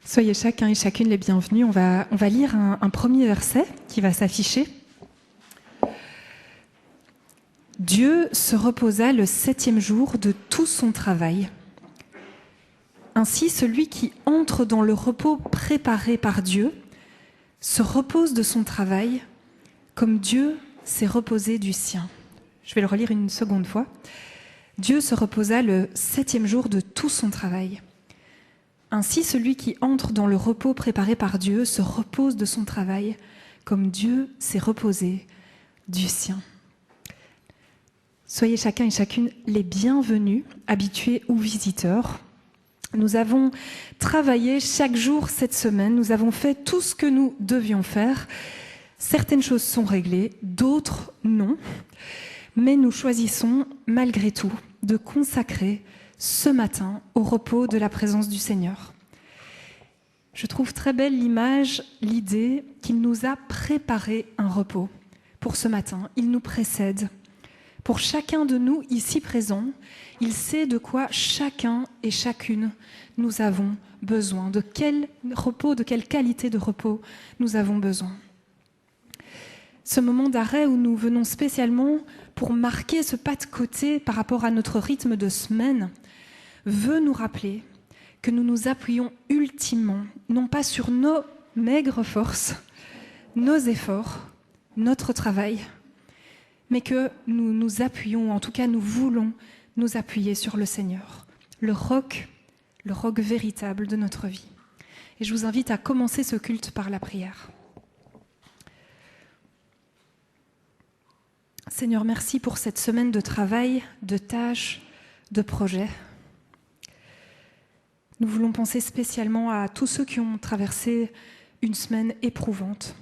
Soyez chacun et chacune les bienvenus. On va lire un premier verset qui va s'afficher. Dieu se reposa le 7e jour de tout son travail. Ainsi, celui qui entre dans le repos préparé par Dieu se repose de son travail comme Dieu s'est reposé du sien. Je vais le relire une seconde fois. Dieu se reposa le 7e jour de tout son travail. Ainsi, celui qui entre dans le repos préparé par Dieu se repose de son travail, comme Dieu s'est reposé du sien. Soyez chacun et chacune les bienvenus, habitués ou visiteurs. Nous avons travaillé chaque jour cette semaine, nous avons fait tout ce que nous devions faire. Certaines choses sont réglées, d'autres non. Mais nous choisissons malgré tout de consacrer ce matin au repos de la présence du Seigneur. Je trouve très belle l'image, l'idée qu'il nous a préparé un repos pour ce matin. Il nous précède. Pour chacun de nous ici présents, il sait de quoi chacun et chacune nous avons besoin, de quel repos, de quelle qualité de repos nous avons besoin. Ce moment d'arrêt où nous venons spécialement pour marquer ce pas de côté par rapport à notre rythme de semaine veut nous rappeler que nous nous appuyons ultimement, non pas sur nos maigres forces, nos efforts, notre travail, mais que nous nous appuyons, en tout cas nous voulons nous appuyer sur le Seigneur, le roc véritable de notre vie. Et je vous invite à commencer ce culte par la prière. Seigneur, merci pour cette semaine de travail, de tâches, de projets. Nous voulons penser spécialement à tous ceux qui ont traversé une semaine éprouvante,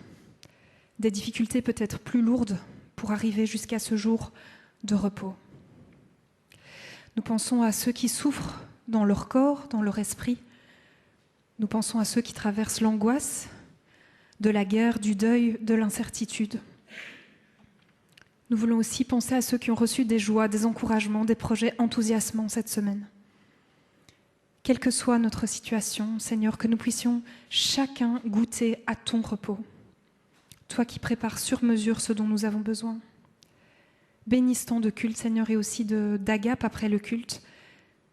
des difficultés peut-être plus lourdes pour arriver jusqu'à ce jour de repos. Nous pensons à ceux qui souffrent dans leur corps, dans leur esprit. Nous pensons à ceux qui traversent l'angoisse de la guerre, du deuil, de l'incertitude. Nous voulons aussi penser à ceux qui ont reçu des joies, des encouragements, des projets enthousiasmants cette semaine. Quelle que soit notre situation, Seigneur, que nous puissions chacun goûter à ton repos. Toi qui prépares sur mesure ce dont nous avons besoin. Bénis ce temps de culte, Seigneur, et aussi d'agape après le culte.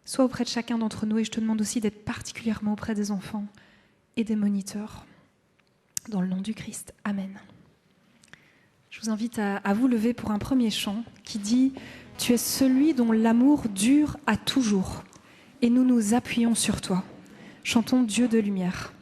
Sois auprès de chacun d'entre nous et je te demande aussi d'être particulièrement auprès des enfants et des moniteurs. Dans le nom du Christ. Amen. Je vous invite à vous lever pour un premier chant qui dit « Tu es celui dont l'amour dure à toujours » et nous nous appuyons sur toi. Chantons Dieu de lumière.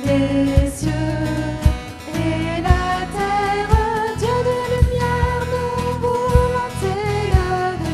Les cieux et la terre, Dieu de lumière, nous voulons t'élever.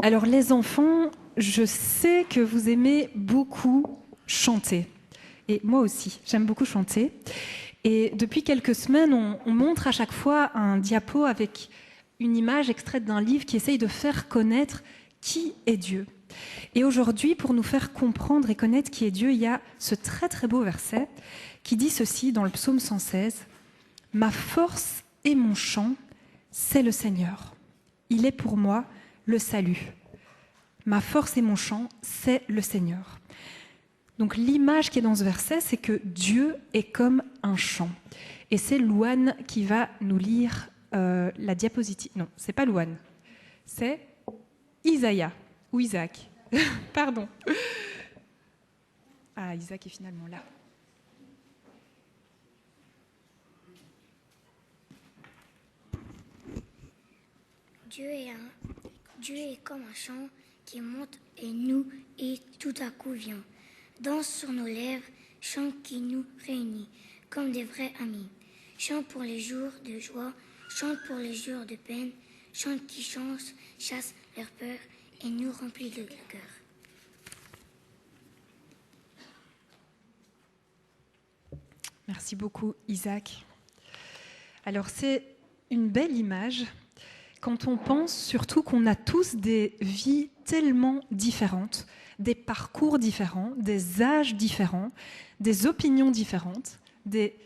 Alors les enfants, je sais que vous aimez beaucoup chanter. Et moi aussi, j'aime beaucoup chanter. Et depuis quelques semaines, on montre à chaque fois un diapo avec une image extraite d'un livre qui essaye de faire connaître qui est Dieu. Et aujourd'hui, pour nous faire comprendre et connaître qui est Dieu, il y a ce très très beau verset qui dit ceci dans le psaume 116. « Ma force et mon chant, c'est le Seigneur. Il est pour moi le salut. Ma force et mon chant, c'est le Seigneur. » Donc l'image qui est dans ce verset, c'est que Dieu est comme un chant. Et c'est Louane qui va nous lire la diapositive. Non, c'est pas Louane, c'est Isaïa ou Isaac. Pardon. Ah, Isaac est finalement là. Dieu est comme un chant qui monte et nous et tout à coup vient. Danse sur nos lèvres, chant qui nous réunit comme des vrais amis. Chant pour les jours de joie, chante pour les jours de peine, chant qui chasse leur peur et nous remplit de cœur. Merci beaucoup, Isaac. Alors, c'est une belle image quand on pense surtout qu'on a tous des vies tellement différentes, des parcours différents, des âges différents, des opinions différentes, des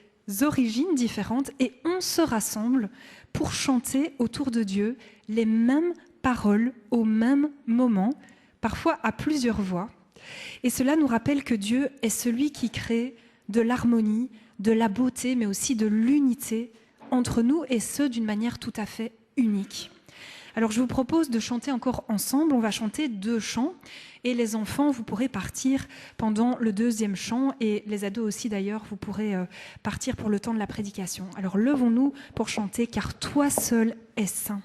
origines différentes, et on se rassemble pour chanter autour de Dieu les mêmes paroles au même moment, parfois à plusieurs voix. Et cela nous rappelle que Dieu est celui qui crée de l'harmonie, de la beauté, mais aussi de l'unité entre nous, et ce, d'une manière tout à fait unique. Alors je vous propose de chanter encore ensemble. On va chanter 2 chants, et les enfants, vous pourrez partir pendant le 2e chant, et les ados aussi d'ailleurs, vous pourrez partir pour le temps de la prédication. Alors levons-nous pour chanter « Car toi seul es saint ».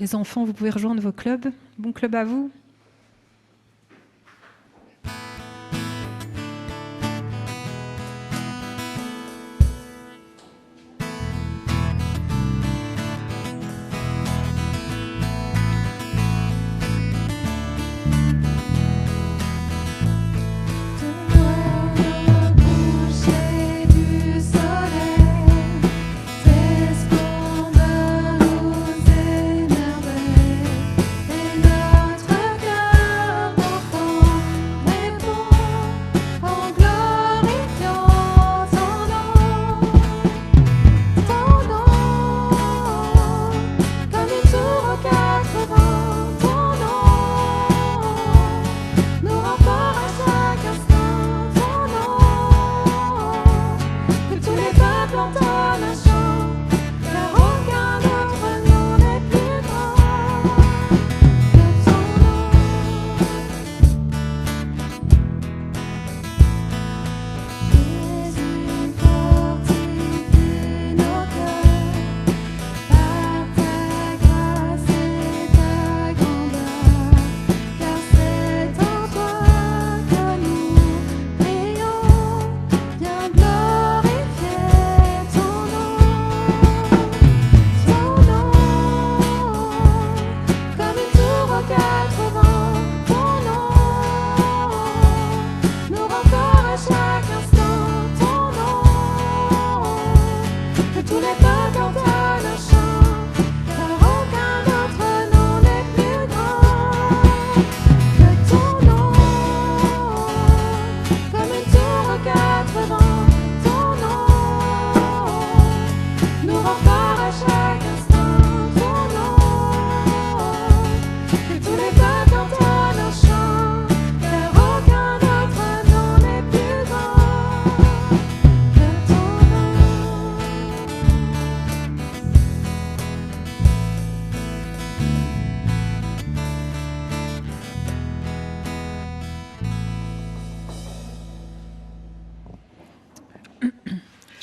Les enfants, vous pouvez rejoindre vos clubs. Bon club à vous.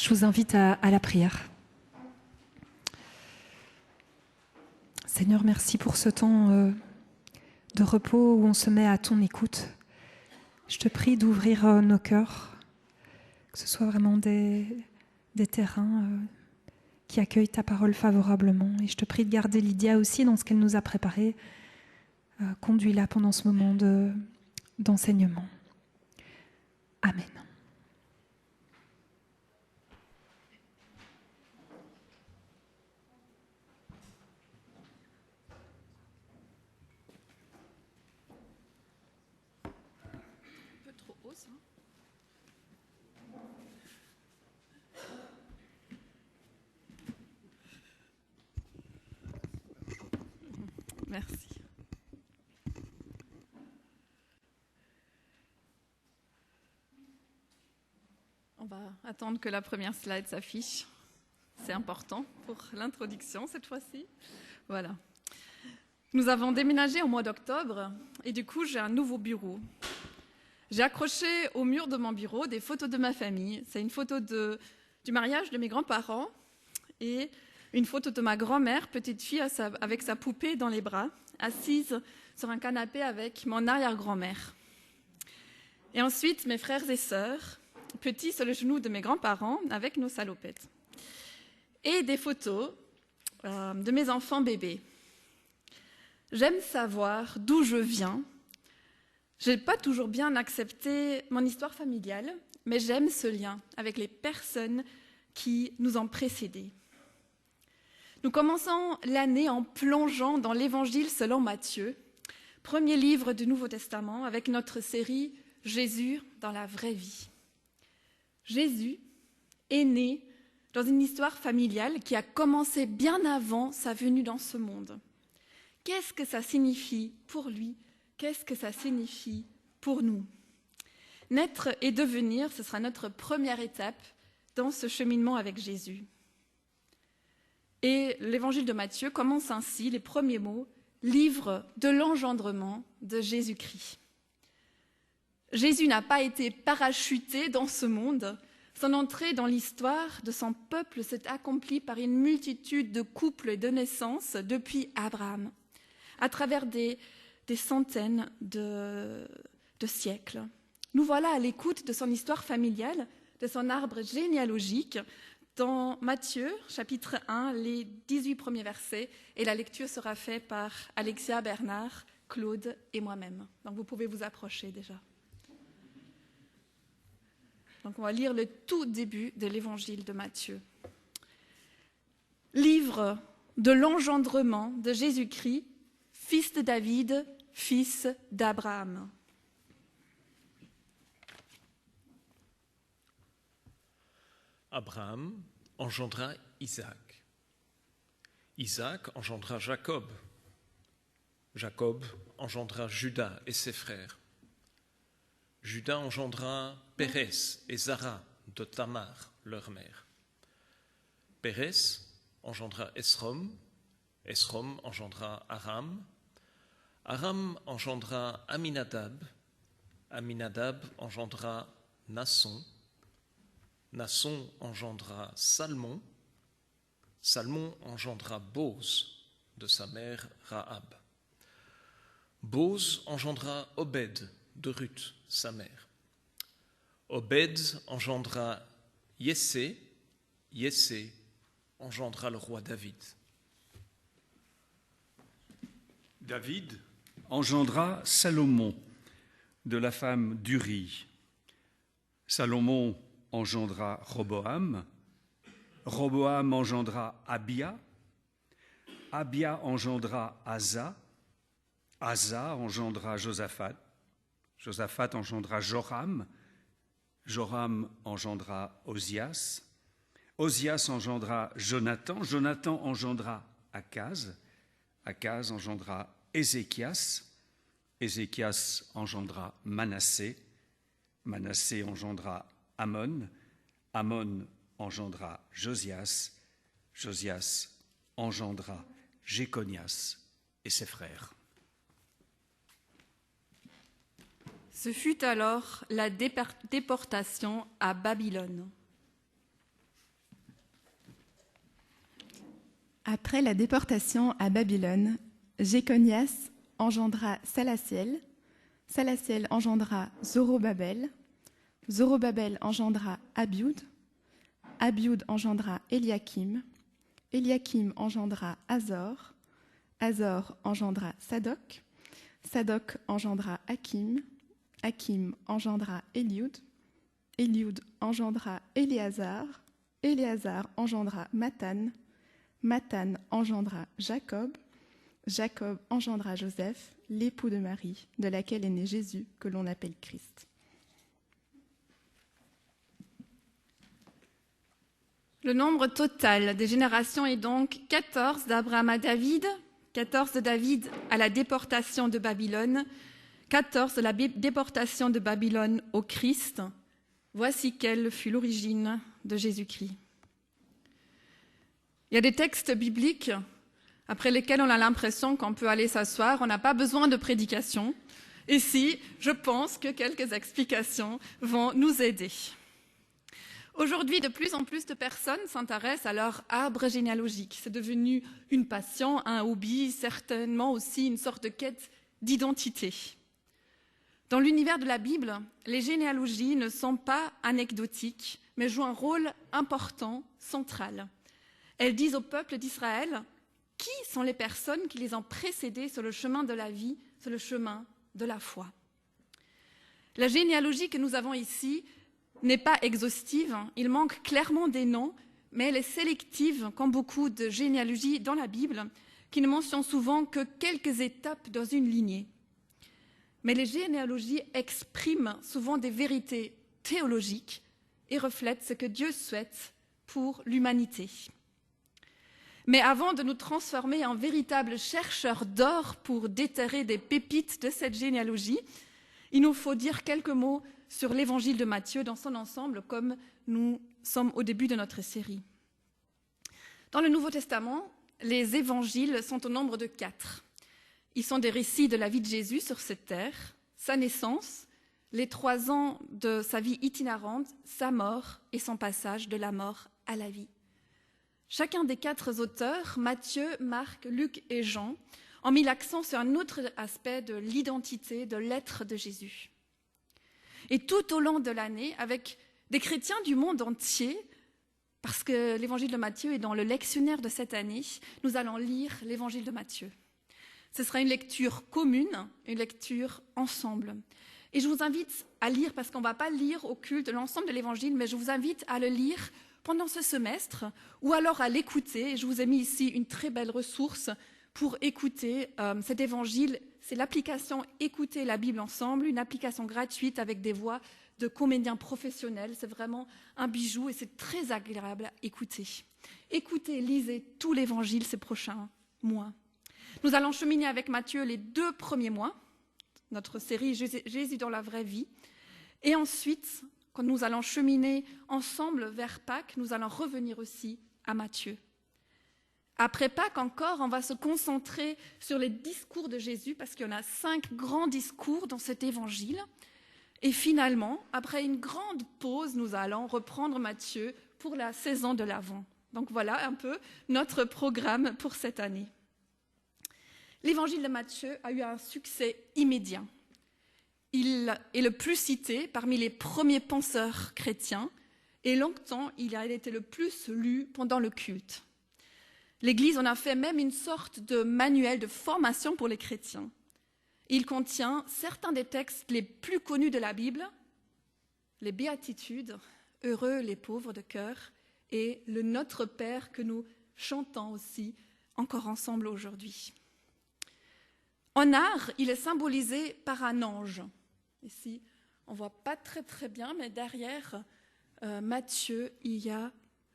Je vous invite à la prière. Seigneur, merci pour ce temps de repos où on se met à ton écoute. Je te prie d'ouvrir nos cœurs, que ce soit vraiment des terrains qui accueillent ta parole favorablement. Et je te prie de garder Lydia aussi dans ce qu'elle nous a préparé. Conduis-la pendant ce moment d'enseignement. Amen. Merci. On va attendre que la première slide s'affiche. C'est important pour l'introduction cette fois-ci. Voilà. Nous avons déménagé au mois d'octobre et du coup, j'ai un nouveau bureau. J'ai accroché au mur de mon bureau des photos de ma famille. C'est une photo du mariage de mes grands-parents et une photo de ma grand-mère, petite fille avec sa poupée dans les bras, assise sur un canapé avec mon arrière-grand-mère. Et ensuite, mes frères et sœurs, petits sur le genou de mes grands-parents, avec nos salopettes. Et des photos de mes enfants bébés. J'aime savoir d'où je viens. Je n'ai pas toujours bien accepté mon histoire familiale, mais j'aime ce lien avec les personnes qui nous ont précédés. Nous commençons l'année en plongeant dans l'Évangile selon Matthieu, premier livre du Nouveau Testament, avec notre série « Jésus dans la vraie vie ». Jésus est né dans une histoire familiale qui a commencé bien avant sa venue dans ce monde. Qu'est-ce que ça signifie pour lui? Qu'est-ce que ça signifie pour nous? Naître et devenir, ce sera notre première étape dans ce cheminement avec Jésus. Et l'évangile de Matthieu commence ainsi, les premiers mots, livre de l'engendrement de Jésus-Christ. Jésus n'a pas été parachuté dans ce monde Son entrée dans l'histoire de son peuple s'est accomplie par une multitude de couples et de naissances depuis Abraham, à travers des centaines de siècles. Nous voilà à l'écoute de son histoire familiale, de son arbre généalogique, dans Matthieu, chapitre 1, les 18 premiers versets, et la lecture sera faite par Alexia, Bernard, Claude et moi-même. Donc vous pouvez vous approcher déjà. Donc on va lire le tout début de l'évangile de Matthieu. Livre de l'engendrement de Jésus-Christ, fils de David, fils d'Abraham. Abraham engendra Isaac. Isaac engendra Jacob. Jacob engendra Juda et ses frères. Juda engendra Pérez et Zara de Tamar, leur mère. Pérez engendra Esrom. Esrom engendra Aram. Aram engendra Aminadab. Aminadab engendra Nasson. Nasson engendra Salmon. Salmon engendra Boz de sa mère Rahab. Boz engendra Obed de Ruth, sa mère. Obed engendra Yessé. Yessé engendra le roi David. David engendra Salomon de la femme d'Uri. Salomon engendra Roboam. Roboam engendra Abia. Abia engendra Asa. Asa engendra Josaphat. Josaphat engendra Joram. Joram engendra Osias. Osias engendra Jonathan. Jonathan engendra Akaz. Akaz engendra Ézéchias. Ézéchias engendra Manassé. Manassé engendra Amon. Amon engendra Josias. Josias engendra Jéconias et ses frères. Ce fut alors la déportation à Babylone. Après la déportation à Babylone, Jéconias engendra Salatiel. Salatiel engendra Zorobabel. Zorobabel engendra Abiud. Abiud engendra Eliakim. Eliakim engendra Azor. Azor engendra Sadoc. Sadoc engendra Hakim. Hakim engendra Eliud. Eliud engendra Éléazar. Éléazar engendra Mathan. Mathan engendra Jacob. Jacob engendra Joseph, l'époux de Marie, de laquelle est né Jésus, que l'on appelle Christ. Le nombre total des générations est donc 14 d'Abraham à David, 14 de David à la déportation de Babylone, 14 de la déportation de Babylone au Christ. Voici quelle fut l'origine de Jésus-Christ. Il y a des textes bibliques après lesquels on a l'impression qu'on peut aller s'asseoir, on n'a pas besoin de prédication. Ici, je pense que quelques explications vont nous aider. Aujourd'hui, de plus en plus de personnes s'intéressent à leur arbre généalogique. C'est devenu une passion, un hobby, certainement aussi une sorte de quête d'identité. Dans l'univers de la Bible, les généalogies ne sont pas anecdotiques, mais jouent un rôle important, central. Elles disent au peuple d'Israël qui sont les personnes qui les ont précédés sur le chemin de la vie, sur le chemin de la foi. La généalogie que nous avons ici n'est pas exhaustive, il manque clairement des noms, mais elle est sélective, comme beaucoup de généalogies dans la Bible, qui ne mentionnent souvent que quelques étapes dans une lignée. Mais les généalogies expriment souvent des vérités théologiques et reflètent ce que Dieu souhaite pour l'humanité. Mais avant de nous transformer en véritables chercheurs d'or pour déterrer des pépites de cette généalogie, il nous faut dire quelques mots sur l'évangile de Matthieu dans son ensemble, comme nous sommes au début de notre série. Dans le Nouveau Testament, les évangiles sont au nombre de 4. Ils sont des récits de la vie de Jésus sur cette terre, sa naissance, les 3 ans de sa vie itinérante, sa mort et son passage de la mort à la vie. Chacun des 4 auteurs, Matthieu, Marc, Luc et Jean, ont mis l'accent sur un autre aspect de l'identité, de l'être de Jésus. Et tout au long de l'année, avec des chrétiens du monde entier, parce que l'évangile de Matthieu est dans le lectionnaire de cette année, nous allons lire l'évangile de Matthieu. Ce sera une lecture commune, une lecture ensemble. Et je vous invite à lire, parce qu'on ne va pas lire au culte l'ensemble de l'évangile, mais je vous invite à le lire pendant ce semestre, ou alors à l'écouter. Je vous ai mis ici une très belle ressource pour écouter cet évangile. C'est l'application Écouter la Bible ensemble, une application gratuite avec des voix de comédiens professionnels. C'est vraiment un bijou et c'est très agréable à écouter. Écoutez, lisez tout l'évangile ces prochains mois. Nous allons cheminer avec Matthieu les 2 premiers mois, notre série Jésus dans la vraie vie. Et ensuite, quand nous allons cheminer ensemble vers Pâques, nous allons revenir aussi à Matthieu. Après Pâques encore, on va se concentrer sur les discours de Jésus, parce qu'il y en a 5 grands discours dans cet évangile. Et finalement, après une grande pause, nous allons reprendre Matthieu pour la saison de l'Avent. Donc voilà un peu notre programme pour cette année. L'évangile de Matthieu a eu un succès immédiat. Il est le plus cité parmi les premiers penseurs chrétiens et longtemps, il a été le plus lu pendant le culte. L'Église en a fait même une sorte de manuel de formation pour les chrétiens. Il contient certains des textes les plus connus de la Bible, les béatitudes, heureux les pauvres de cœur, et le Notre Père que nous chantons aussi encore ensemble aujourd'hui. En art, il est symbolisé par un ange. Ici, on ne voit pas très bien, mais derrière Matthieu, il y a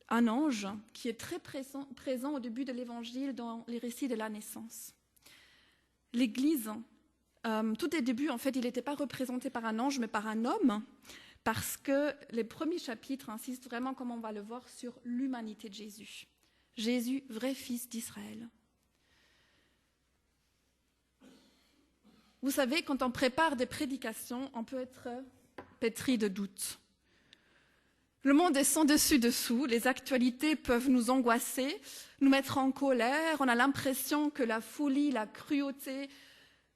un ange qui est très présent au début de l'Évangile dans les récits de la naissance. L'Église, tout au début, en fait, il n'était pas représenté par un ange, mais par un homme, parce que les premiers chapitres insistent vraiment, comme on va le voir, sur l'humanité de Jésus. Jésus, vrai fils d'Israël. Vous savez, quand on prépare des prédications, on peut être pétri de doutes. Le monde est sans dessus-dessous, les actualités peuvent nous angoisser, nous mettre en colère, on a l'impression que la folie, la cruauté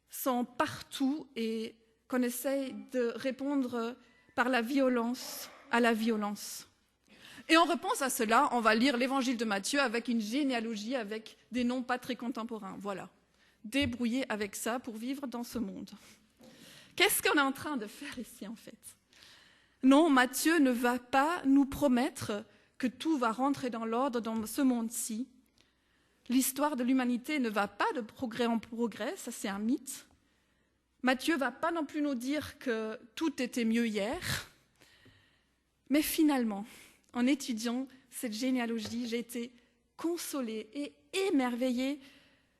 sont partout et qu'on essaye de répondre par la violence à la violence. Et en réponse à cela, on va lire l'évangile de Matthieu avec une généalogie, avec des noms pas très contemporains. Voilà, débrouillez avec ça pour vivre dans ce monde. Qu'est-ce qu'on est en train de faire ici en fait ? Non, Matthieu ne va pas nous promettre que tout va rentrer dans l'ordre dans ce monde-ci. L'histoire de l'humanité ne va pas de progrès en progrès, ça c'est un mythe. Matthieu ne va pas non plus nous dire que tout était mieux hier. Mais finalement, en étudiant cette généalogie, j'ai été consolée et émerveillée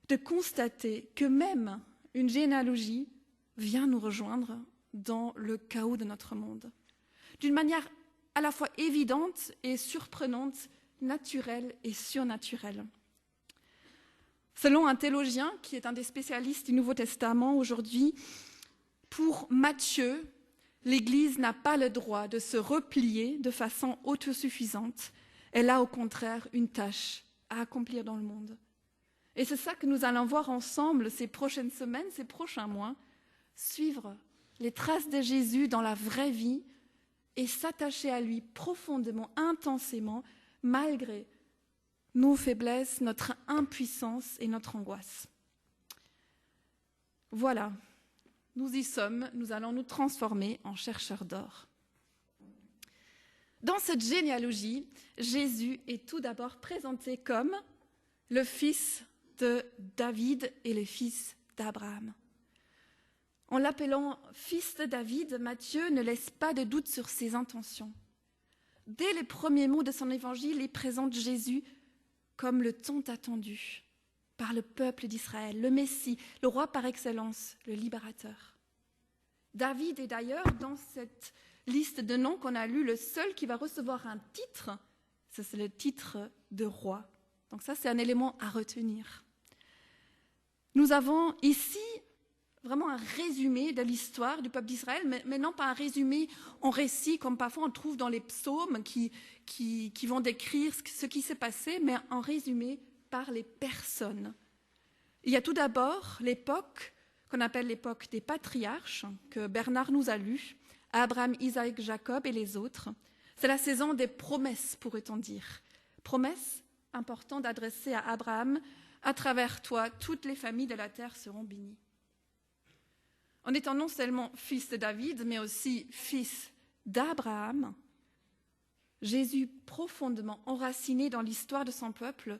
de constater que même une généalogie vient nous rejoindre dans le chaos de notre monde. D'une manière à la fois évidente et surprenante, naturelle et surnaturelle. Selon un théologien, qui est un des spécialistes du Nouveau Testament aujourd'hui, pour Matthieu, l'Église n'a pas le droit de se replier de façon autosuffisante. Elle a au contraire une tâche à accomplir dans le monde. Et c'est ça que nous allons voir ensemble ces prochaines semaines, ces prochains mois, suivre les traces de Jésus dans la vraie vie et s'attacher à lui profondément, intensément, malgré nos faiblesses, notre impuissance et notre angoisse. Voilà, nous y sommes, nous allons nous transformer en chercheurs d'or. Dans cette généalogie, Jésus est tout d'abord présenté comme le fils de David et le fils d'Abraham. En l'appelant fils de David, Matthieu ne laisse pas de doute sur ses intentions. Dès les premiers mots de son évangile, il présente Jésus comme le tant attendu par le peuple d'Israël, le Messie, le roi par excellence, le libérateur. David est d'ailleurs, dans cette liste de noms qu'on a lu, le seul qui va recevoir un titre, c'est le titre de roi. Donc ça, c'est un élément à retenir. Nous avons ici vraiment un résumé de l'histoire du peuple d'Israël, mais non pas un résumé en récit, comme parfois on trouve dans les psaumes qui vont décrire ce qui s'est passé, mais un résumé par les personnes. Il y a tout d'abord l'époque qu'on appelle l'époque des patriarches, que Bernard nous a lu, Abraham, Isaac, Jacob et les autres. C'est la saison des promesses, pourrait-on dire. Promesses importantes adressées à Abraham. À travers toi, toutes les familles de la terre seront bénies. En étant non seulement fils de David, mais aussi fils d'Abraham, Jésus, profondément enraciné dans l'histoire de son peuple,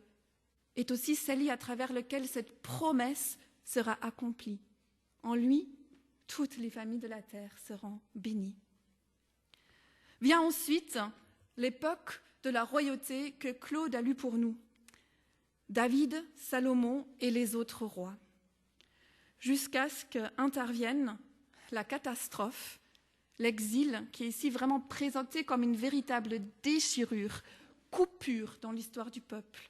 est aussi celui à travers lequel cette promesse sera accomplie. En lui, toutes les familles de la terre seront bénies. Vient ensuite l'époque de la royauté que Claude a lue pour nous. David, Salomon et les autres rois. Jusqu'à ce qu'intervienne la catastrophe, l'exil, qui est ici vraiment présenté comme une véritable déchirure, coupure dans l'histoire du peuple.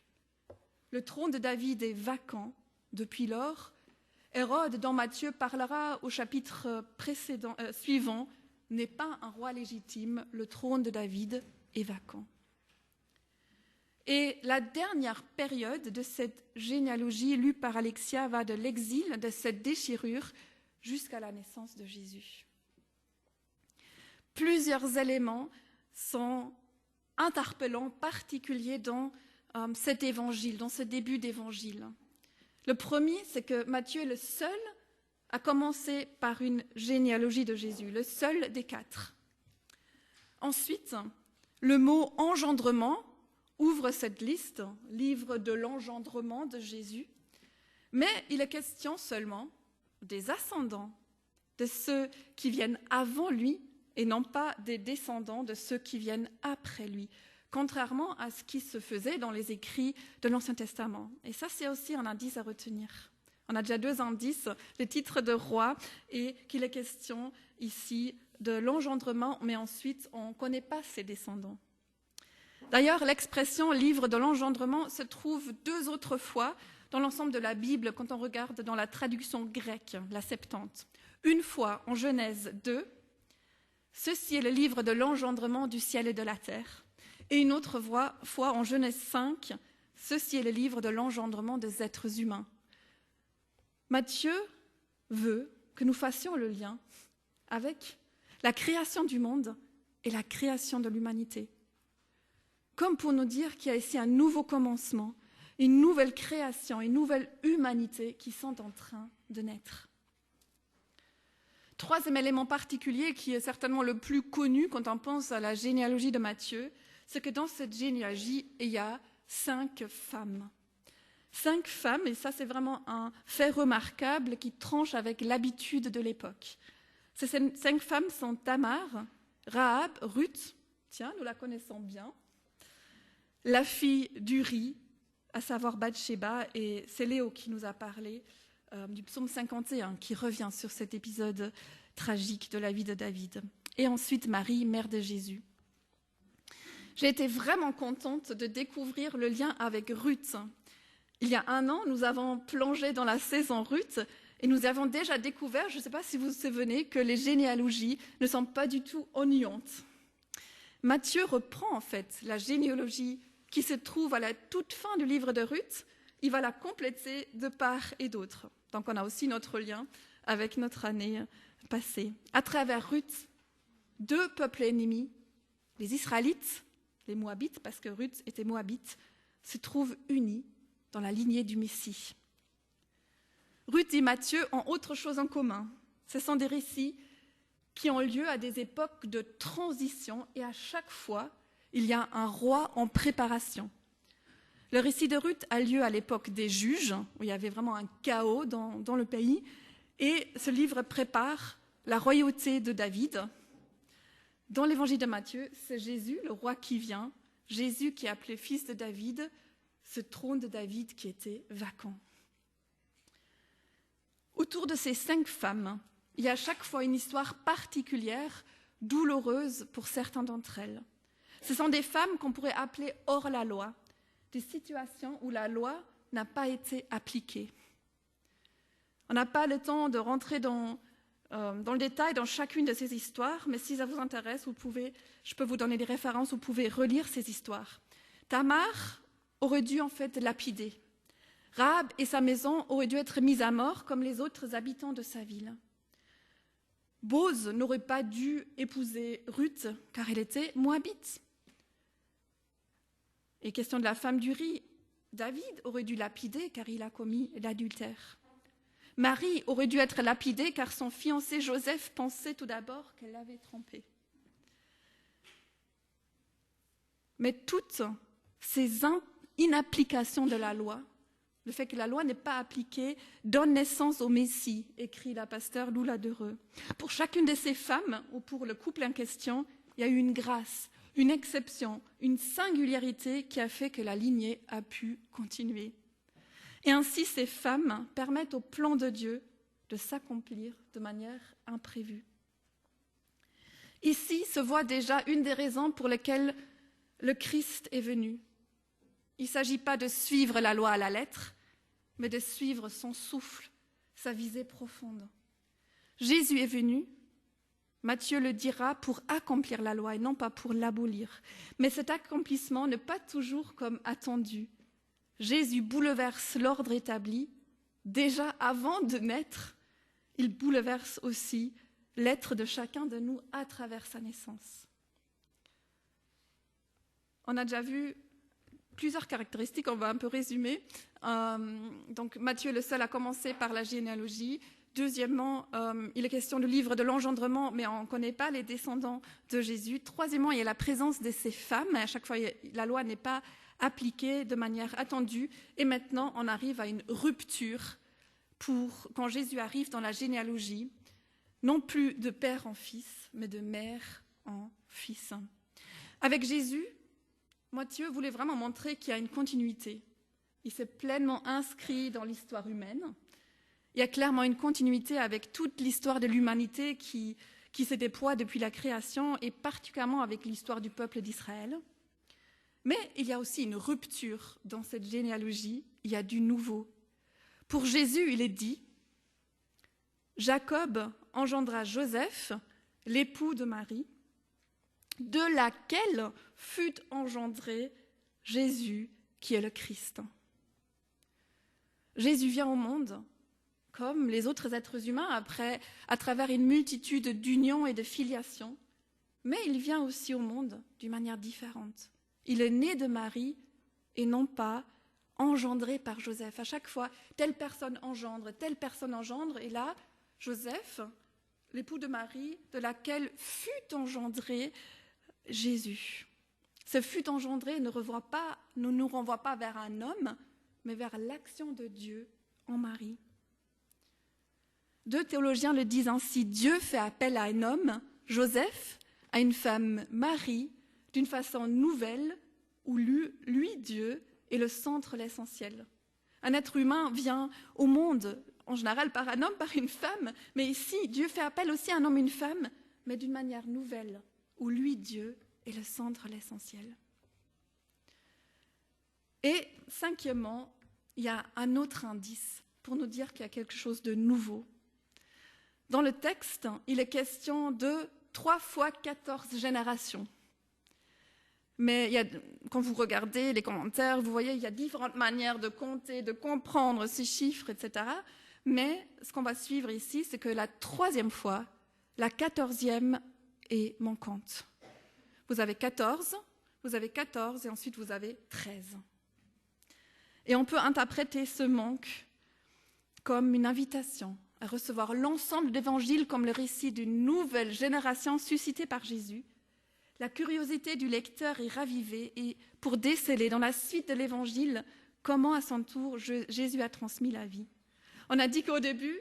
Le trône de David est vacant depuis lors. Hérode, dans Matthieu, parlera au chapitre suivant, n'est pas un roi légitime, le trône de David est vacant. Et la dernière période de cette généalogie lue par Alexia va de l'exil, de cette déchirure, jusqu'à la naissance de Jésus. Plusieurs éléments sont interpellants, particuliers dans cet évangile, dans ce début d'évangile. Le premier, c'est que Matthieu est le seul à commencer par une généalogie de Jésus, le seul des 4. Ensuite, le mot « engendrement » ouvre cette liste, livre de l'engendrement de Jésus, mais il est question seulement des ascendants, de ceux qui viennent avant lui et non pas des descendants de ceux qui viennent après lui, contrairement à ce qui se faisait dans les écrits de l'Ancien Testament. Et ça, c'est aussi un indice à retenir. On a déjà 2 indices, le titre de roi et qu'il est question ici de l'engendrement, mais ensuite on ne connaît pas ses descendants. D'ailleurs, l'expression « livre de l'engendrement » se trouve 2 autres fois dans l'ensemble de la Bible quand on regarde dans la traduction grecque, la Septante. Une fois en Genèse 2, « Ceci est le livre de l'engendrement du ciel et de la terre ». Et une autre fois en Genèse 5, « Ceci est le livre de l'engendrement des êtres humains ». Matthieu veut que nous fassions le lien avec la création du monde et la création de l'humanité. Comme pour nous dire qu'il y a ici un nouveau commencement, une nouvelle création, une nouvelle humanité qui sont en train de naître. Troisième élément particulier, qui est certainement le plus connu quand on pense à la généalogie de Matthieu, c'est que dans cette généalogie, il y a 5 femmes. 5 femmes, et ça c'est vraiment un fait remarquable qui tranche avec l'habitude de l'époque. Ces 5 femmes sont Tamar, Rahab, Ruth, tiens, nous la connaissons bien, la fille d'Uri, à savoir Bathsheba, et c'est Léo qui nous a parlé du psaume 51, qui revient sur cet épisode tragique de la vie de David. Et ensuite Marie, mère de Jésus. J'ai été vraiment contente de découvrir le lien avec Ruth. Il y a 1 an, nous avons plongé dans la saison Ruth et nous avons déjà découvert, je ne sais pas si vous vous souvenez, que les généalogies ne sont pas du tout ennuyantes. Matthieu reprend en fait la généalogie qui se trouve à la toute fin du livre de Ruth. Il va la compléter de part et d'autre. Donc on a aussi notre lien avec notre année passée. À travers Ruth, 2 peuples ennemis, les Israélites, les Moabites, parce que Ruth était Moabite, se trouvent unis dans la lignée du Messie. Ruth et Matthieu ont autre chose en commun. Ce sont des récits qui ont lieu à des époques de transition et à chaque fois, il y a un roi en préparation. Le récit de Ruth a lieu à l'époque des juges, où il y avait vraiment un chaos dans le pays, et ce livre prépare la royauté de David. Dans l'évangile de Matthieu, c'est Jésus, le roi qui vient, Jésus qui est appelé fils de David, ce trône de David qui était vacant. Autour de ces 5 femmes, il y a à chaque fois une histoire particulière, douloureuse pour certains d'entre elles. Ce sont des femmes qu'on pourrait appeler hors la loi, des situations où la loi n'a pas été appliquée. On n'a pas le temps de rentrer dans le détail dans chacune de ces histoires, mais si ça vous intéresse, je peux vous donner des références, vous pouvez relire ces histoires. Tamar aurait dû en fait lapider. Rahab et sa maison auraient dû être mises à mort comme les autres habitants de sa ville. Boz n'aurait pas dû épouser Ruth car elle était moabite. Et question de la femme d'Uri, David aurait dû lapider car il a commis l'adultère. Marie aurait dû être lapidée car son fiancé Joseph pensait tout d'abord qu'elle l'avait trompé. Mais toutes ces inapplications de la loi, le fait que la loi n'est pas appliquée, donne naissance au Messie, écrit la pasteur Lula Dereux. Pour chacune de ces femmes, ou pour le couple en question, il y a eu une grâce, une exception, une singularité qui a fait que la lignée a pu continuer. Et ainsi, ces femmes permettent au plan de Dieu de s'accomplir de manière imprévue. Ici se voit déjà une des raisons pour lesquelles le Christ est venu. Il ne s'agit pas de suivre la loi à la lettre, mais de suivre son souffle, sa visée profonde. Jésus est venu, Matthieu le dira, pour accomplir la loi et non pas pour l'abolir. Mais cet accomplissement n'est pas toujours comme attendu. Jésus bouleverse l'ordre établi. Déjà avant de naître, il bouleverse aussi l'être de chacun de nous à travers sa naissance. On a déjà vu plusieurs caractéristiques, on va un peu résumer. Donc Matthieu le seul a commencé par la généalogie. Deuxièmement, il est question du livre de l'engendrement, mais on ne connaît pas les descendants de Jésus. Troisièmement, il y a la présence de ces femmes. À chaque fois, la loi n'est pas appliquée de manière attendue. Et maintenant, on arrive à une rupture quand Jésus arrive dans la généalogie, non plus de père en fils, mais de mère en fils. Avec Jésus, Matthieu voulait vraiment montrer qu'il y a une continuité. Il s'est pleinement inscrit dans l'histoire humaine. Il y a clairement une continuité avec toute l'histoire de l'humanité qui se déploie depuis la création et particulièrement avec l'histoire du peuple d'Israël. Mais il y a aussi une rupture dans cette généalogie, il y a du nouveau. Pour Jésus, il est dit « Jacob engendra Joseph, l'époux de Marie, de laquelle fut engendré Jésus qui est le Christ. » Jésus vient au monde comme les autres êtres humains à travers une multitude d'unions et de filiations, mais il vient aussi au monde d'une manière différente. Il est né de Marie et non pas engendré par Joseph. À chaque fois, telle personne engendre, et là, Joseph, l'époux de Marie, de laquelle fut engendré Jésus. Ce fut engendré ne nous renvoie pas vers un homme, mais vers l'action de Dieu en Marie. Deux théologiens le disent ainsi, Dieu fait appel à un homme, Joseph, à une femme, Marie, d'une façon nouvelle, où lui, Dieu, est le centre, l'essentiel. Un être humain vient au monde, en général par un homme, par une femme, mais ici, Dieu fait appel aussi à un homme et une femme, mais d'une manière nouvelle, où lui, Dieu, est le centre, l'essentiel. Et cinquièmement, il y a un autre indice pour nous dire qu'il y a quelque chose de nouveau. Dans le texte, il est question de 3 fois 14 générations. Mais quand vous regardez les commentaires, vous voyez, il y a différentes manières de compter, de comprendre ces chiffres, etc. Mais ce qu'on va suivre ici, c'est que la 3e fois, la 14e est manquante. Vous avez 14, et ensuite vous avez 13. Et on peut interpréter ce manque comme une invitation à recevoir l'ensemble d'évangiles comme le récit d'une nouvelle génération suscitée par Jésus. La curiosité du lecteur est ravivée et pour déceler dans la suite de l'évangile comment à son tour Jésus a transmis la vie. On a dit qu'au début,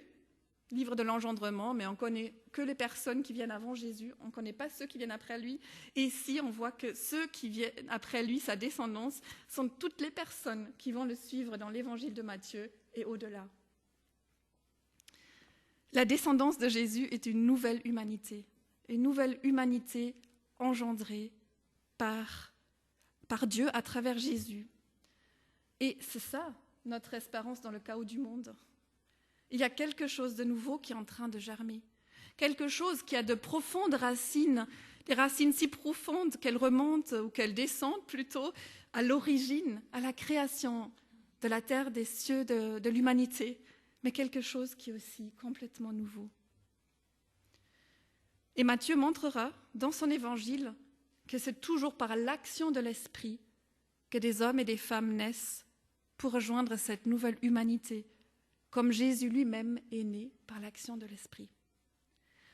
livre de l'engendrement, mais on ne connaît que les personnes qui viennent avant Jésus, on ne connaît pas ceux qui viennent après lui. Et ici, on voit que ceux qui viennent après lui, sa descendance, sont toutes les personnes qui vont le suivre dans l'évangile de Matthieu et au-delà. La descendance de Jésus est une nouvelle humanité engendrée par Dieu à travers Jésus. Et c'est ça notre espérance dans le chaos du monde. Il y a quelque chose de nouveau qui est en train de germer. Quelque chose qui a de profondes racines, des racines si profondes qu'elles remontent, ou qu'elles descendent plutôt, à l'origine, à la création de la terre, des cieux, de l'humanité, mais quelque chose qui est aussi complètement nouveau. Et Matthieu montrera dans son évangile que c'est toujours par l'action de l'Esprit que des hommes et des femmes naissent pour rejoindre cette nouvelle humanité, comme Jésus lui-même est né par l'action de l'Esprit.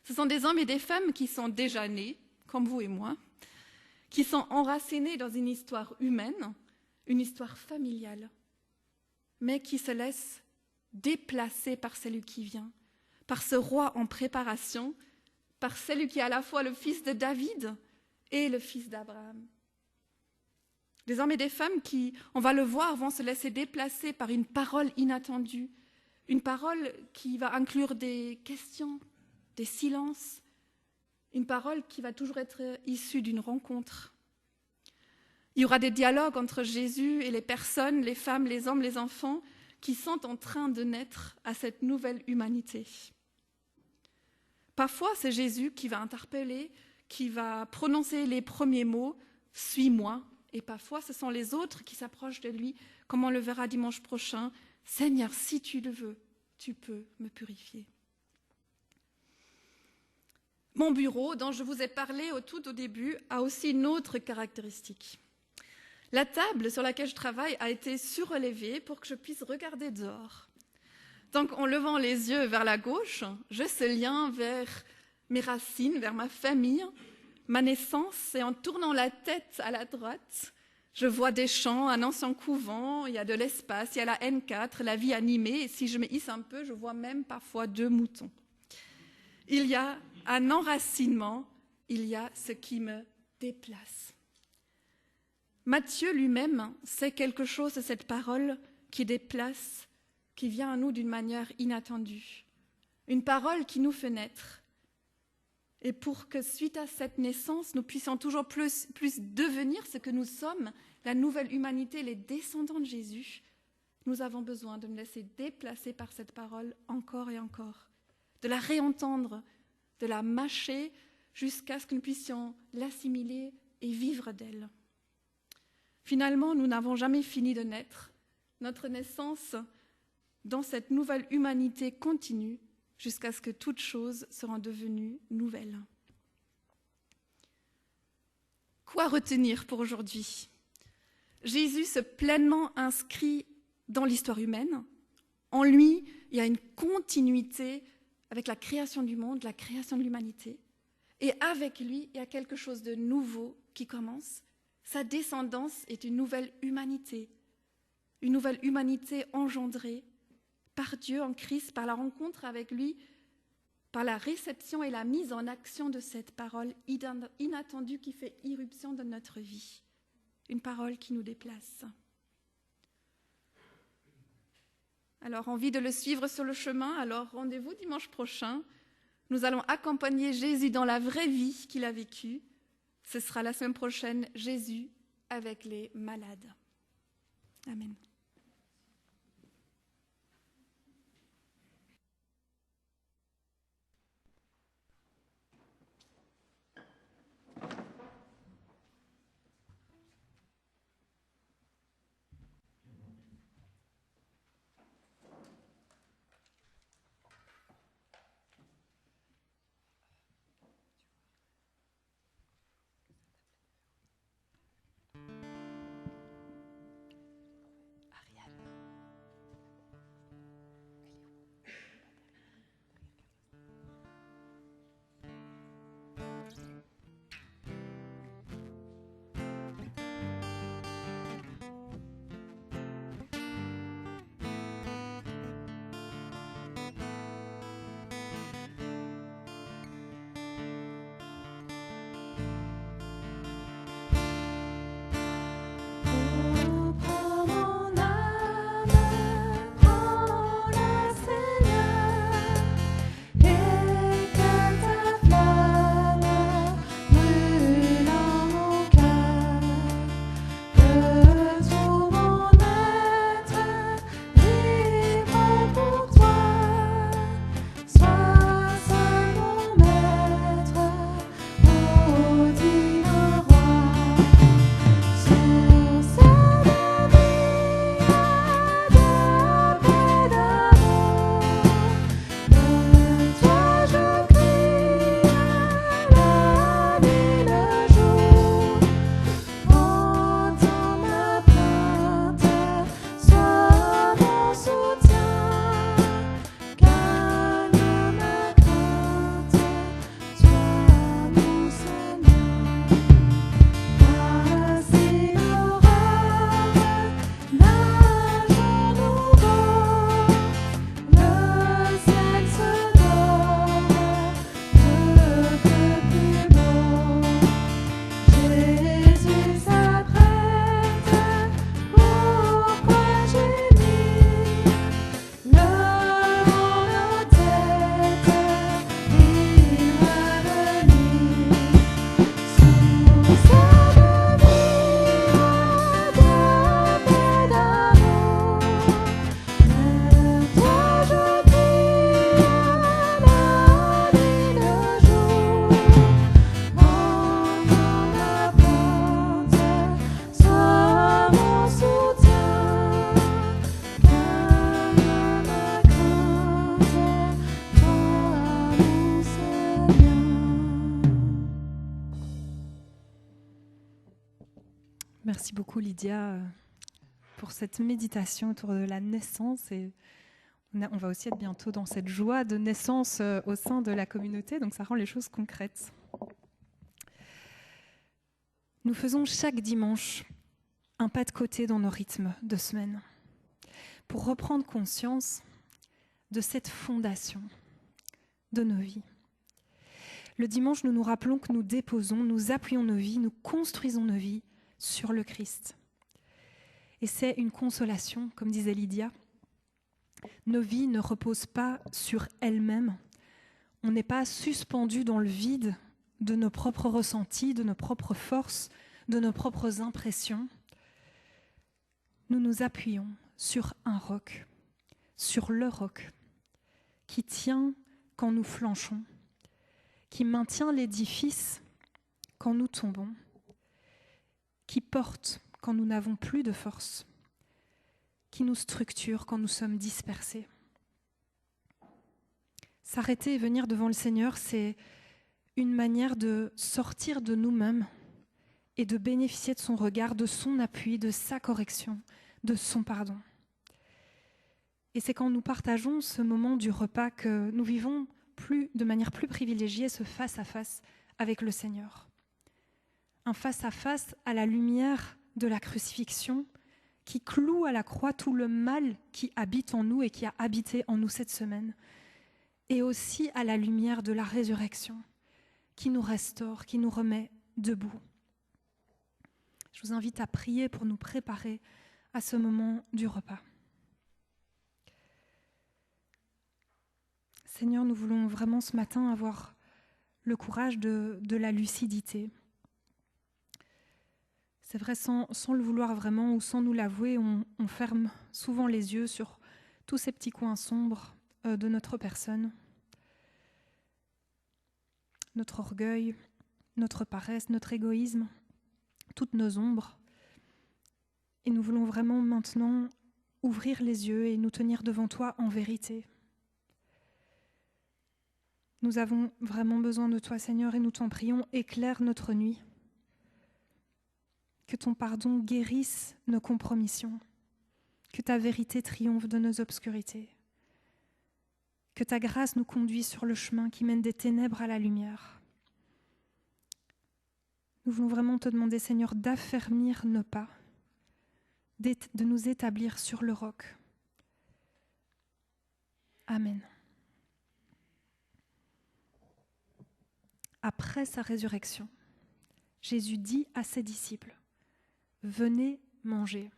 Ce sont des hommes et des femmes qui sont déjà nés, comme vous et moi, qui sont enracinés dans une histoire humaine, une histoire familiale, mais qui se laissent déplacer par celui qui vient, par ce roi en préparation, par celui qui est à la fois le fils de David et le fils d'Abraham. Des hommes et des femmes qui, on va le voir, vont se laisser déplacer par une parole inattendue, une parole qui va inclure des questions, des silences, une parole qui va toujours être issue d'une rencontre. Il y aura des dialogues entre Jésus et les personnes, les femmes, les hommes, les enfants, qui sont en train de naître à cette nouvelle humanité. Parfois, c'est Jésus qui va interpeller, qui va prononcer les premiers mots « suis-moi ». Et parfois, ce sont les autres qui s'approchent de lui, comme on le verra dimanche prochain. « Seigneur, si tu le veux, tu peux me purifier ». Mon bureau, dont je vous ai parlé tout au début, a aussi une autre caractéristique. La table sur laquelle je travaille a été surélevée pour que je puisse regarder dehors. Donc, en levant les yeux vers la gauche, j'ai ce lien vers mes racines, vers ma famille, ma naissance, et en tournant la tête à la droite, je vois des champs, un ancien couvent, il y a de l'espace, il y a la N4, la vie animée, et si je me hisse un peu, je vois même parfois 2 moutons. Il y a un enracinement, il y a ce qui me déplace. Matthieu lui-même sait quelque chose de cette parole qui déplace, qui vient à nous d'une manière inattendue. Une parole qui nous fait naître. Et pour que, suite à cette naissance, nous puissions toujours plus devenir ce que nous sommes, la nouvelle humanité, les descendants de Jésus, nous avons besoin de nous laisser déplacer par cette parole encore et encore, de la réentendre, de la mâcher jusqu'à ce que nous puissions l'assimiler et vivre d'elle. Finalement, nous n'avons jamais fini de naître. Notre naissance dans cette nouvelle humanité continue jusqu'à ce que toutes choses seront devenues nouvelles. Quoi retenir pour aujourd'hui ? Jésus se pleinement inscrit dans l'histoire humaine. En lui, il y a une continuité avec la création du monde, la création de l'humanité. Et avec lui, il y a quelque chose de nouveau qui commence. Sa descendance est une nouvelle humanité engendrée par Dieu en Christ, par la rencontre avec lui, par la réception et la mise en action de cette parole inattendue qui fait irruption dans notre vie. Une parole qui nous déplace. Alors, envie de le suivre sur le chemin, alors rendez-vous dimanche prochain. Nous allons accompagner Jésus dans la vraie vie qu'il a vécue. Ce sera la semaine prochaine, Jésus avec les malades. Amen. Merci beaucoup Lydia pour cette méditation autour de la naissance. Et on va aussi être bientôt dans cette joie de naissance au sein de la communauté, donc ça rend les choses concrètes. Nous faisons chaque dimanche un pas de côté dans nos rythmes de semaine pour reprendre conscience de cette fondation de nos vies. Le dimanche, nous nous rappelons que nous déposons, nous appuyons nos vies, nous construisons nos vies sur le Christ. Et c'est une consolation, comme disait Lydia. Nos vies ne reposent pas sur elles-mêmes. On n'est pas suspendu dans le vide de nos propres ressentis, de nos propres forces, de nos propres impressions. Nous nous appuyons sur un roc, sur le roc, qui tient quand nous flanchons, qui maintient l'édifice quand nous tombons, qui porte quand nous n'avons plus de force, qui nous structure quand nous sommes dispersés. S'arrêter et venir devant le Seigneur, c'est une manière de sortir de nous-mêmes et de bénéficier de son regard, de son appui, de sa correction, de son pardon. Et c'est quand nous partageons ce moment du repas que nous vivons de manière plus privilégiée ce face-à-face avec le Seigneur. Un face-à-face à la lumière de la crucifixion qui cloue à la croix tout le mal qui habite en nous et qui a habité en nous cette semaine. Et aussi à la lumière de la résurrection qui nous restaure, qui nous remet debout. Je vous invite à prier pour nous préparer à ce moment du repas. Seigneur, nous voulons vraiment ce matin avoir le courage de la lucidité. C'est vrai, sans le vouloir vraiment ou sans nous l'avouer, on ferme souvent les yeux sur tous ces petits coins sombres de notre personne. Notre orgueil, notre paresse, notre égoïsme, toutes nos ombres. Et nous voulons vraiment maintenant ouvrir les yeux et nous tenir devant toi en vérité. Nous avons vraiment besoin de toi, Seigneur, et nous t'en prions, éclaire notre nuit. Que ton pardon guérisse nos compromissions, que ta vérité triomphe de nos obscurités, que ta grâce nous conduise sur le chemin qui mène des ténèbres à la lumière. Nous voulons vraiment te demander, Seigneur, d'affermir nos pas, de nous établir sur le roc. Amen. Après sa résurrection, Jésus dit à ses disciples, « Venez manger. »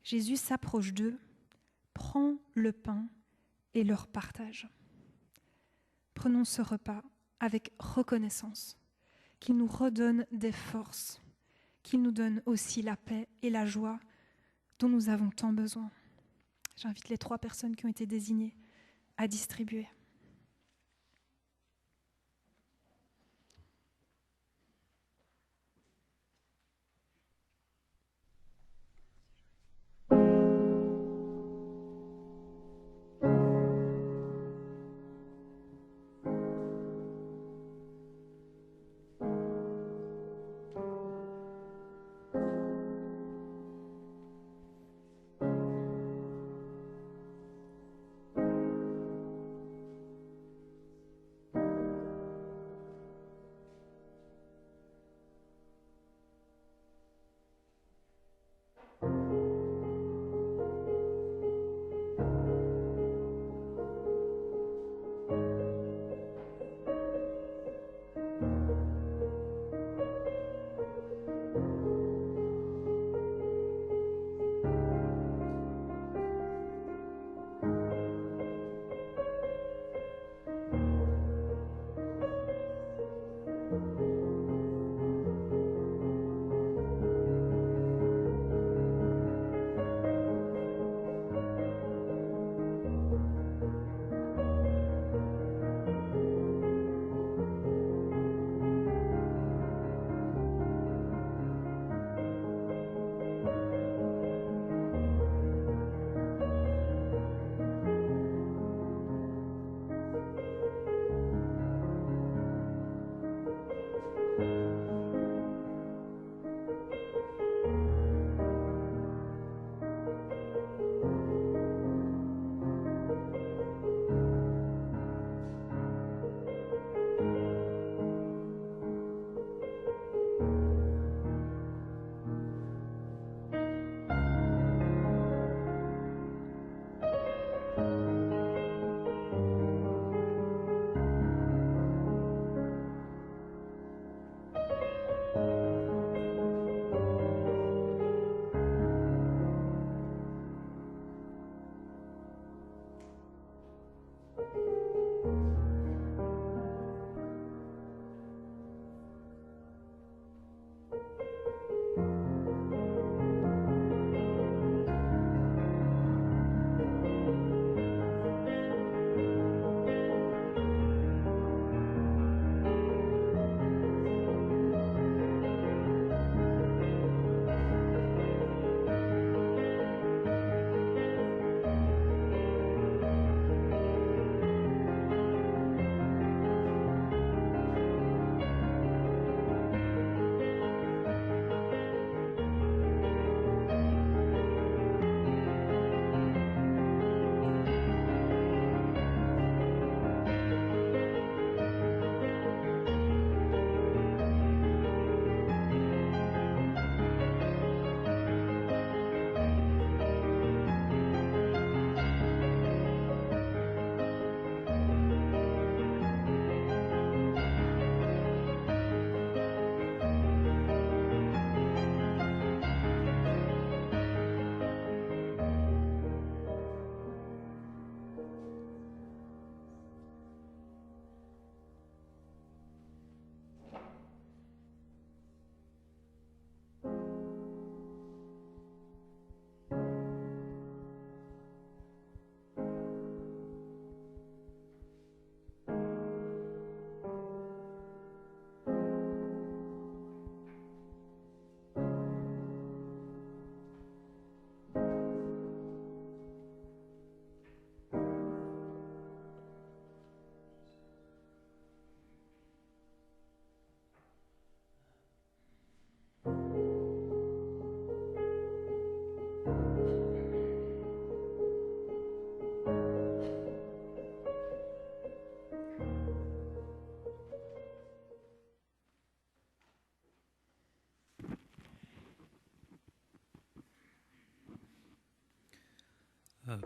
Jésus s'approche d'eux, prend le pain et leur partage. Prenons ce repas avec reconnaissance, qu'il nous redonne des forces, qu'il nous donne aussi la paix et la joie dont nous avons tant besoin. J'invite les 3 personnes qui ont été désignées à distribuer.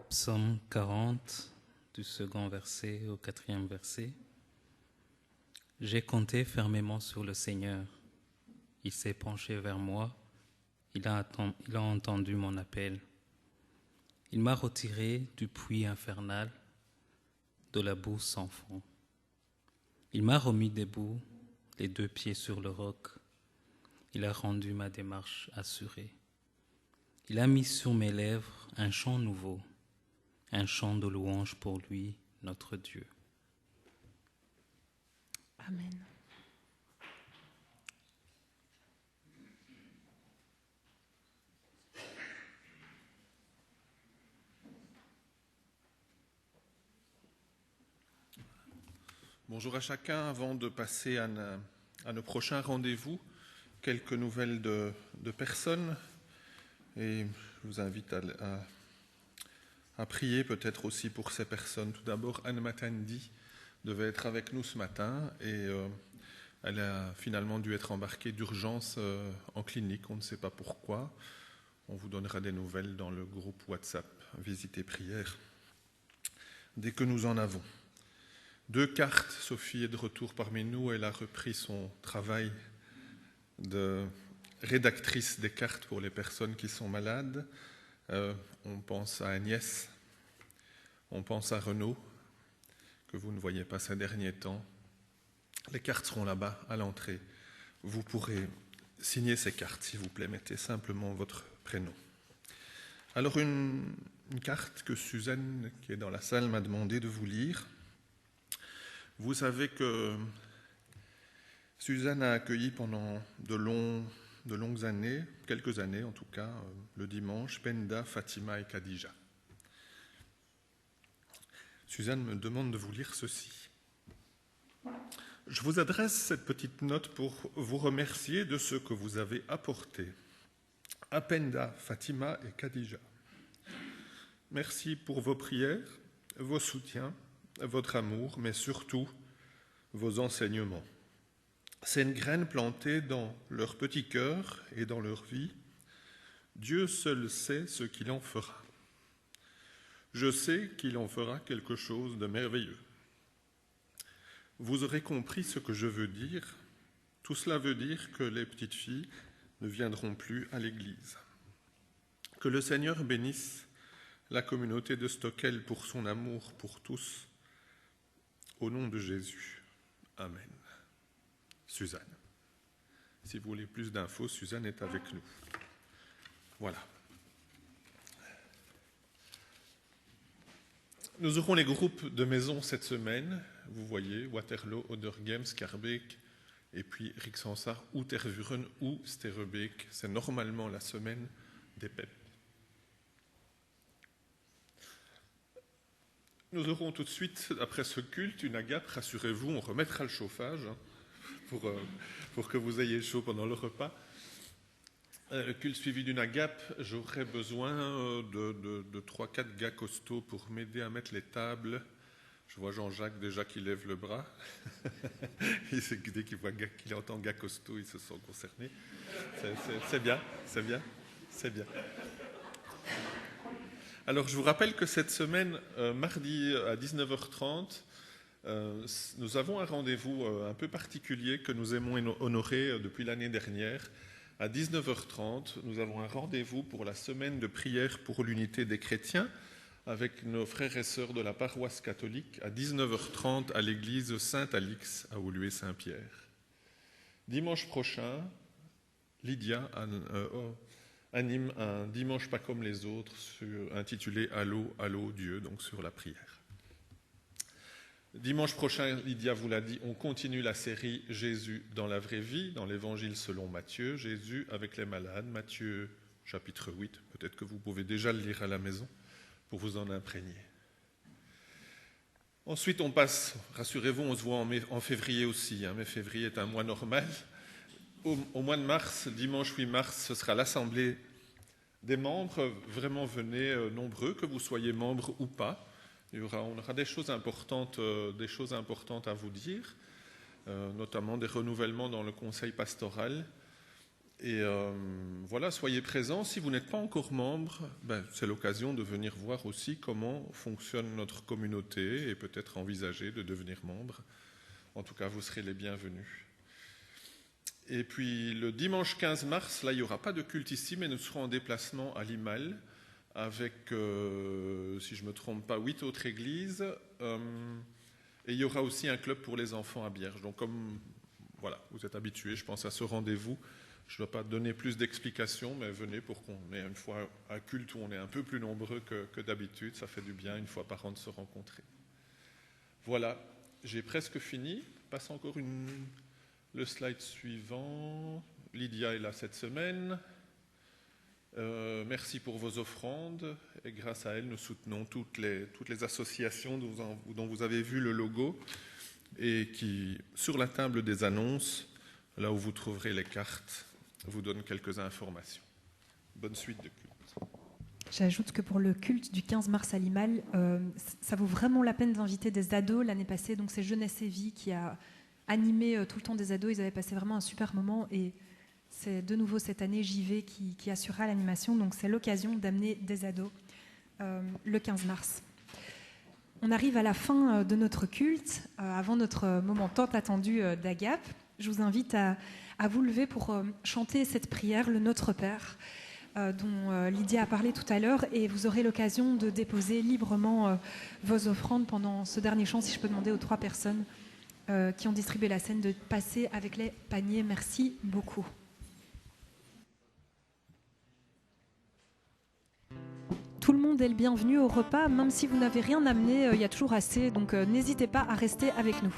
Psaume 40, du second verset au 4e verset. J'ai compté fermement sur le Seigneur. Il s'est penché vers moi. Il a entendu mon appel. Il m'a retiré du puits infernal, de la boue sans fond. Il m'a remis debout, les 2 pieds sur le roc. Il a rendu ma démarche assurée. Il a mis sur mes lèvres un chant nouveau, un chant de louange pour lui, notre Dieu. Amen. Bonjour à chacun. Avant de passer à nos prochains rendez-vous, quelques nouvelles de personnes. Et je vous invite à prier peut-être aussi pour ces personnes. Tout d'abord, Anne Matandi devait être avec nous ce matin et elle a finalement dû être embarquée d'urgence en clinique. On ne sait pas pourquoi. On vous donnera des nouvelles dans le groupe WhatsApp Visite et Prière dès que nous en avons. 2 cartes, Sophie est de retour parmi nous, elle a repris son travail de rédactrice des cartes pour les personnes qui sont malades. On pense à Agnès, on pense à Renaud, que vous ne voyez pas ces derniers temps. Les cartes seront là-bas à l'entrée. Vous pourrez signer ces cartes, s'il vous plaît, mettez simplement votre prénom. Alors une carte que Suzanne, qui est dans la salle, m'a demandé de vous lire. Vous savez que Suzanne a accueilli pendant de longues années, quelques années en tout cas, le dimanche, Penda, Fatima et Khadija. Suzanne me demande de vous lire ceci. Je vous adresse cette petite note pour vous remercier de ce que vous avez apporté à Penda, Fatima et Khadija. Merci pour vos prières, vos soutiens, votre amour, mais surtout vos enseignements. C'est une graine plantée dans leur petit cœur et dans leur vie. Dieu seul sait ce qu'il en fera. Je sais qu'il en fera quelque chose de merveilleux. Vous aurez compris ce que je veux dire. Tout cela veut dire que les petites filles ne viendront plus à l'église. Que le Seigneur bénisse la communauté de Stockel pour son amour pour tous. Au nom de Jésus. Amen. Suzanne. Si vous voulez plus d'infos, Suzanne est avec nous. Voilà. Nous aurons les groupes de maison cette semaine. Vous voyez, Waterloo, Odergem, Schaerbeek, et puis Rixensart ou Tervuren ou Sterrebeek. C'est normalement la semaine des PEP. Nous aurons tout de suite, après ce culte, une agape. Rassurez-vous, on remettra le chauffage pour que vous ayez chaud pendant le repas. Le culte suivi d'une agape, j'aurai besoin de 3-4 gars costauds pour m'aider à mettre les tables. Je vois Jean-Jacques déjà qui lève le bras. Dès qu'il entend gars costaud, il se sent concerné. C'est bien, c'est bien, c'est bien. Alors, je vous rappelle que cette semaine, mardi à 19h30, nous avons un rendez-vous un peu particulier que nous aimons honorer depuis l'année dernière. À 19h30, nous avons un rendez-vous pour la semaine de prière pour l'unité des chrétiens avec nos frères et sœurs de la paroisse catholique à 19h30 à l'église Saint-Alix à Oulué-Saint-Pierre. Dimanche prochain, Lydia anime un dimanche pas comme les autres intitulé « Allô, allô Dieu », donc sur la prière. Dimanche prochain, Lydia vous l'a dit, on continue la série « Jésus dans la vraie vie » dans l'Évangile selon Matthieu, Jésus avec les malades, Matthieu chapitre 8, peut-être que vous pouvez déjà le lire à la maison pour vous en imprégner. Ensuite, on passe, rassurez-vous, on se voit en février aussi, mais février est un mois normal. Au mois de mars, dimanche 8 mars, ce sera l'Assemblée des membres. Vraiment, venez nombreux, que vous soyez membre ou pas. On aura des choses importantes à vous dire, notamment des renouvellements dans le conseil pastoral. Et voilà, soyez présents. Si vous n'êtes pas encore membre, c'est l'occasion de venir voir aussi comment fonctionne notre communauté et peut-être envisager de devenir membre. En tout cas, vous serez les bienvenus. Et puis le dimanche 15 mars, là, il n'y aura pas de culte ici, mais nous serons en déplacement à Limal avec, si je ne me trompe pas, 8 autres églises. Et il y aura aussi un club pour les enfants à Bierge. Donc comme voilà, vous êtes habitués, je pense, à ce rendez-vous. Je ne dois pas donner plus d'explications, mais venez pour qu'on ait une fois un culte où on est un peu plus nombreux que d'habitude. Ça fait du bien, une fois par an, de se rencontrer. Voilà, j'ai presque fini. Passe encore le slide suivant. Lydia est là cette semaine. Merci pour vos offrandes. Et grâce à elle, nous soutenons toutes les associations dont vous avez vu le logo et qui, sur la table des annonces, là où vous trouverez les cartes, vous donne quelques informations. Bonne suite de culte. J'ajoute que pour le culte du 15 mars à Limal, ça vaut vraiment la peine d'inviter des ados. L'année passée, donc c'est Jeunesse et Vie qui a animé tout le temps des ados. Ils avaient passé vraiment un super moment et c'est de nouveau cette année JV qui assurera l'animation. Donc c'est l'occasion d'amener des ados le 15 mars. On arrive à la fin de notre culte, avant notre moment tant attendu d'Agape. Je vous invite à vous lever pour chanter cette prière, le Notre Père, dont Lydia a parlé tout à l'heure, et vous aurez l'occasion de déposer librement vos offrandes pendant ce dernier chant, si je peux demander aux 3 personnes qui ont distribué la scène de passer avec les paniers. Merci beaucoup. Tout le monde est le bienvenu au repas, même si vous n'avez rien amené, il y a toujours assez, donc n'hésitez pas à rester avec nous.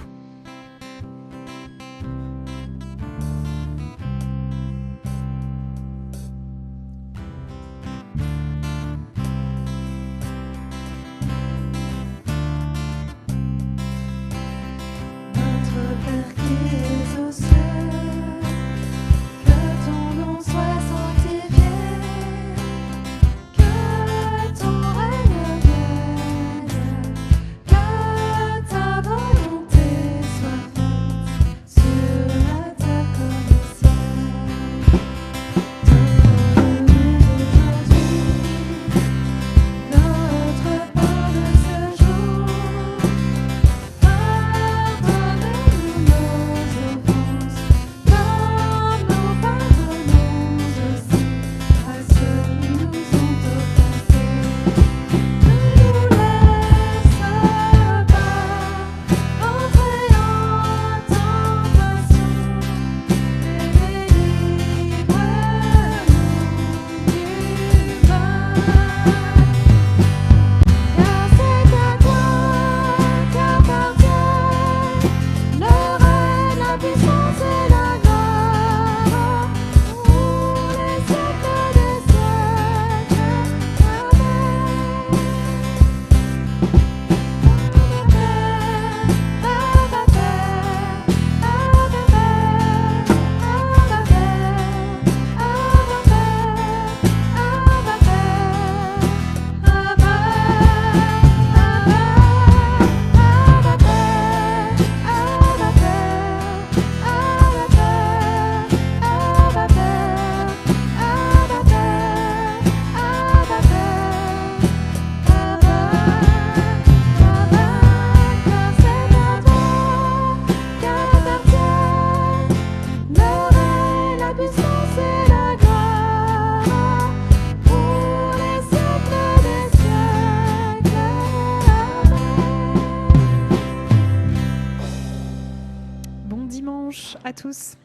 À tous.